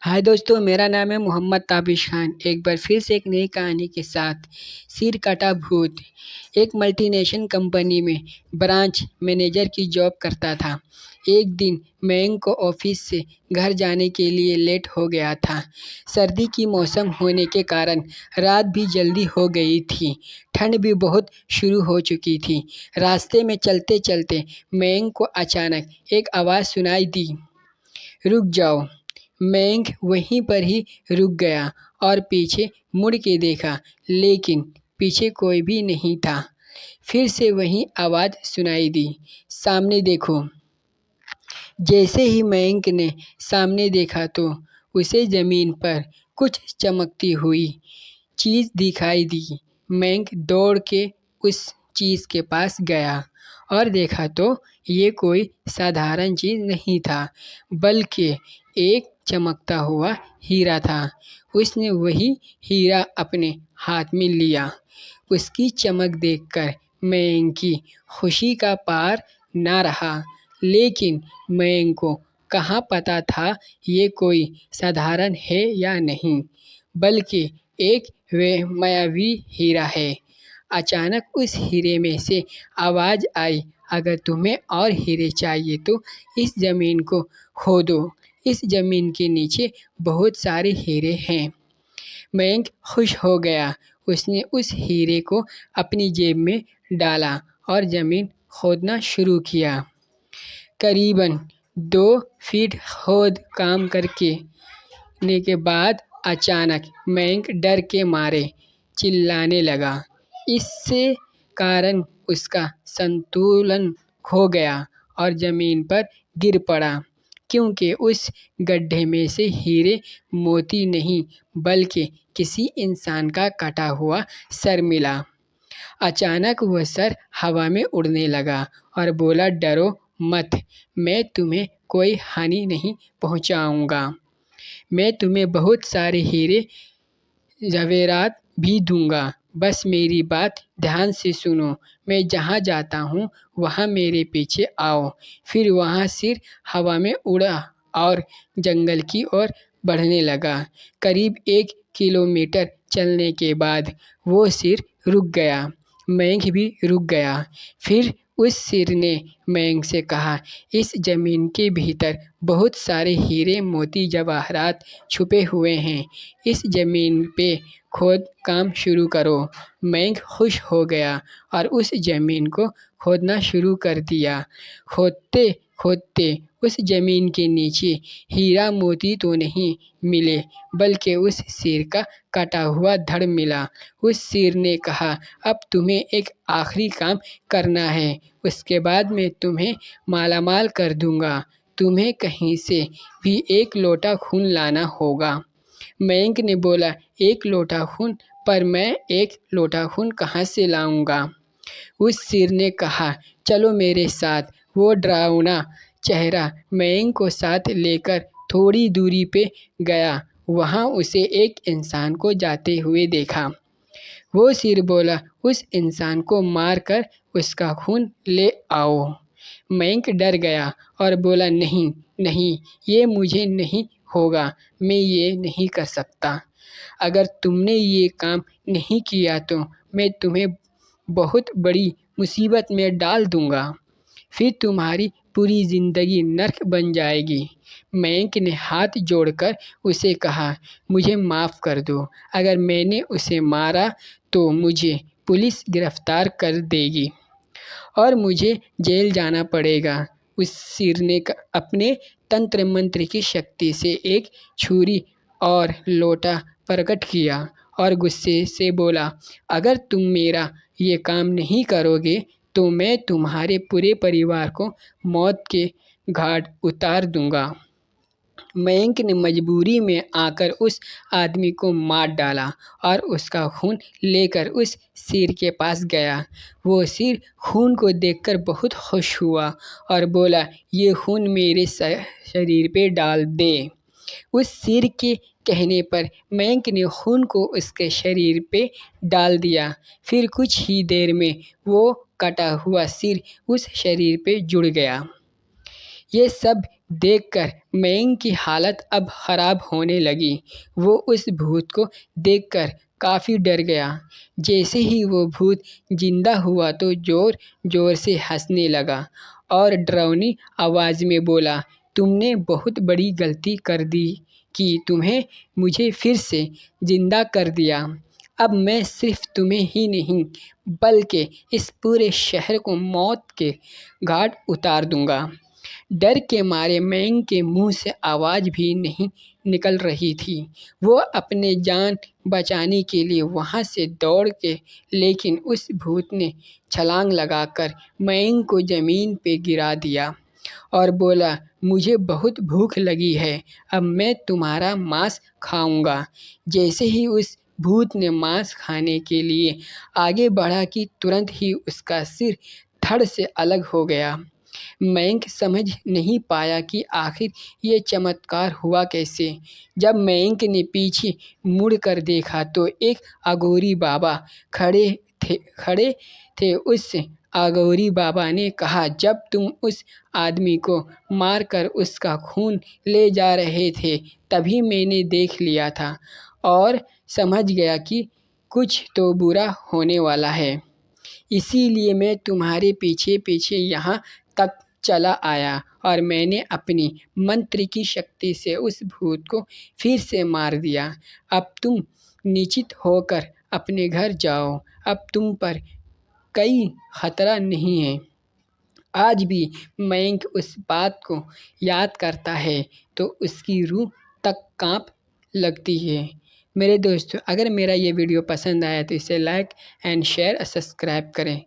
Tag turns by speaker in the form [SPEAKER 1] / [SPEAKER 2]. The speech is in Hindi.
[SPEAKER 1] हाय दोस्तों, मेरा नाम है मोहम्मद ताबिश खान। एक बार फिर से एक नई कहानी के साथ। सिर कटा भूत। एक मल्टीनेशनल कंपनी में ब्रांच मैनेजर की जॉब करता था। एक दिन मयंक को ऑफिस से घर जाने के लिए लेट हो गया था। सर्दी की मौसम होने के कारण रात भी जल्दी हो गई थी। ठंड भी बहुत शुरू हो चुकी थी। रास्ते में चलते चलते मयंक को अचानक एक आवाज़ सुनाई दी, रुक जाओ। मयंक वहीं पर ही रुक गया और पीछे मुड़ के देखा, लेकिन पीछे कोई भी नहीं था। फिर से वही आवाज़ सुनाई दी, सामने देखो। जैसे ही मयंक ने सामने देखा तो उसे ज़मीन पर कुछ चमकती हुई चीज़ दिखाई दी। मयंक दौड़ के उस चीज़ के पास गया और देखा तो ये कोई साधारण चीज़ नहीं था, बल्कि एक चमकता हुआ हीरा था। उसने वही हीरा अपने हाथ में लिया। उसकी चमक देखकर मयंक की खुशी का पार ना रहा। लेकिन मयंक को कहाँ पता था ये कोई साधारण है या नहीं, बल्कि एक वे मायावी हीरा है। अचानक उस हीरे में से आवाज़ आई, अगर तुम्हें और हीरे चाहिए तो इस ज़मीन को खोदो। इस ज़मीन के नीचे बहुत सारे हीरे हैं। मयंक खुश हो गया। उसने उस हीरे को अपनी जेब में डाला और ज़मीन खोदना शुरू किया। करीबन 2 फीट खोद काम करने के बाद अचानक मयंक डर के मारे चिल्लाने लगा। इससे कारण उसका संतुलन खो गया और ज़मीन पर गिर पड़ा, क्योंकि उस गड्ढे में से हीरे मोती नहीं बल्कि किसी इंसान का कटा हुआ सर मिला। अचानक वह सर हवा में उड़ने लगा और बोला, डरो मत, मैं तुम्हें कोई हानि नहीं पहुंचाऊंगा। मैं तुम्हें बहुत सारे हीरे ज़ेवरात भी दूंगा। बस मेरी बात ध्यान से सुनो। मैं जहाँ जाता हूँ वहाँ मेरे पीछे आओ। फिर वहाँ सिर हवा में उड़ा और जंगल की ओर बढ़ने लगा। करीब 1 किलोमीटर चलने के बाद वो सिर रुक गया। मयंक भी रुक गया। फिर उस सिर ने मयंक से कहा, इस ज़मीन के भीतर बहुत सारे हीरे मोती जवाहरात छुपे हुए हैं। इस ज़मीन पे खोद काम शुरू करो। मयंक खुश हो गया और उस ज़मीन को खोदना शुरू कर दिया। खोदते खोदते उस ज़मीन के नीचे हीरा मोती तो नहीं मिले, बल्कि उस शेर का कटा हुआ धड़ मिला। उस शेर ने कहा, अब तुम्हें एक आखिरी काम करना है, उसके बाद मैं तुम्हें मालामाल कर दूंगा। तुम्हें कहीं से भी 1 लोटा खून लाना होगा। मयंक ने बोला, 1 लोटा खून? पर मैं 1 लोटा खून कहाँ से लाऊंगा? उस शेर ने कहा, चलो मेरे साथ। वो डरावना चेहरा मयंक को साथ लेकर थोड़ी दूरी पे गया। वहाँ उसे एक इंसान को जाते हुए देखा। वो शेर बोला, उस इंसान को मार कर उसका खून ले आओ। मयंक डर गया और बोला, नहीं नहीं, ये मुझे नहीं होगा, मैं ये नहीं कर सकता। अगर तुमने ये काम नहीं किया तो मैं तुम्हें बहुत बड़ी मुसीबत में डाल दूंगा। फिर तुम्हारी पूरी ज़िंदगी नर्क बन जाएगी। मयंक ने हाथ जोड़कर उसे कहा, मुझे माफ़ कर दो। अगर मैंने उसे मारा तो मुझे पुलिस गिरफ्तार कर देगी और मुझे जेल जाना पड़ेगा। उस शेर ने अपने तंत्र मंत्र की शक्ति से एक छुरी और लोटा प्रकट किया और गुस्से से बोला, अगर तुम मेरा ये काम नहीं करोगे तो मैं तुम्हारे पूरे परिवार को मौत के घाट उतार दूंगा। मयंक ने मजबूरी में आकर उस आदमी को मार डाला और उसका खून लेकर उस शेर के पास गया। वो शेर खून को देखकर बहुत खुश हुआ और बोला, ये खून मेरे शरीर पे डाल दे। उस शेर के कहने पर मयंक ने खून को उसके शरीर पे डाल दिया। फिर कुछ ही देर में वो कटा हुआ सिर उस शरीर पे जुड़ गया। ये सब देखकर मयंक की हालत अब ख़राब होने लगी। वो उस भूत को देखकर काफ़ी डर गया। जैसे ही वो भूत जिंदा हुआ तो ज़ोर ज़ोर से हंसने लगा और डरावनी आवाज़ में बोला, तुमने बहुत बड़ी गलती कर दी कि तुम्हें मुझे फिर से जिंदा कर दिया। अब मैं सिर्फ तुम्हें ही नहीं बल्कि इस पूरे शहर को मौत के घाट उतार दूंगा। डर के मारे मयंक के मुंह से आवाज़ भी नहीं निकल रही थी। वो अपने जान बचाने के लिए वहाँ से दौड़ के, लेकिन उस भूत ने छलांग लगाकर मयंक को ज़मीन पे गिरा दिया और बोला, मुझे बहुत भूख लगी है, अब मैं तुम्हारा मांस खाऊंगा। जैसे ही उस भूत ने मांस खाने के लिए आगे बढ़ा कि तुरंत ही उसका सिर धड़ से अलग हो गया। मयंक समझ नहीं पाया कि आखिर ये चमत्कार हुआ कैसे। जब मयंक ने पीछे मुड़ कर देखा तो एक अघोरी बाबा खड़े थे। उस अघोरी बाबा ने कहा, जब तुम उस आदमी को मारकर उसका खून ले जा रहे थे तभी मैंने देख लिया था और समझ गया कि कुछ तो बुरा होने वाला है। इसीलिए मैं तुम्हारे पीछे पीछे यहाँ तक चला आया और मैंने अपनी मंत्र की शक्ति से उस भूत को फिर से मार दिया। अब तुम निश्चित होकर अपने घर जाओ। अब तुम पर कोई खतरा नहीं है। आज भी मयंक उस बात को याद करता है तो उसकी रूह तक कांप लगती है। मेरे दोस्तों, अगर मेरा ये वीडियो पसंद आया तो इसे लाइक एंड शेयर और सब्सक्राइब करें।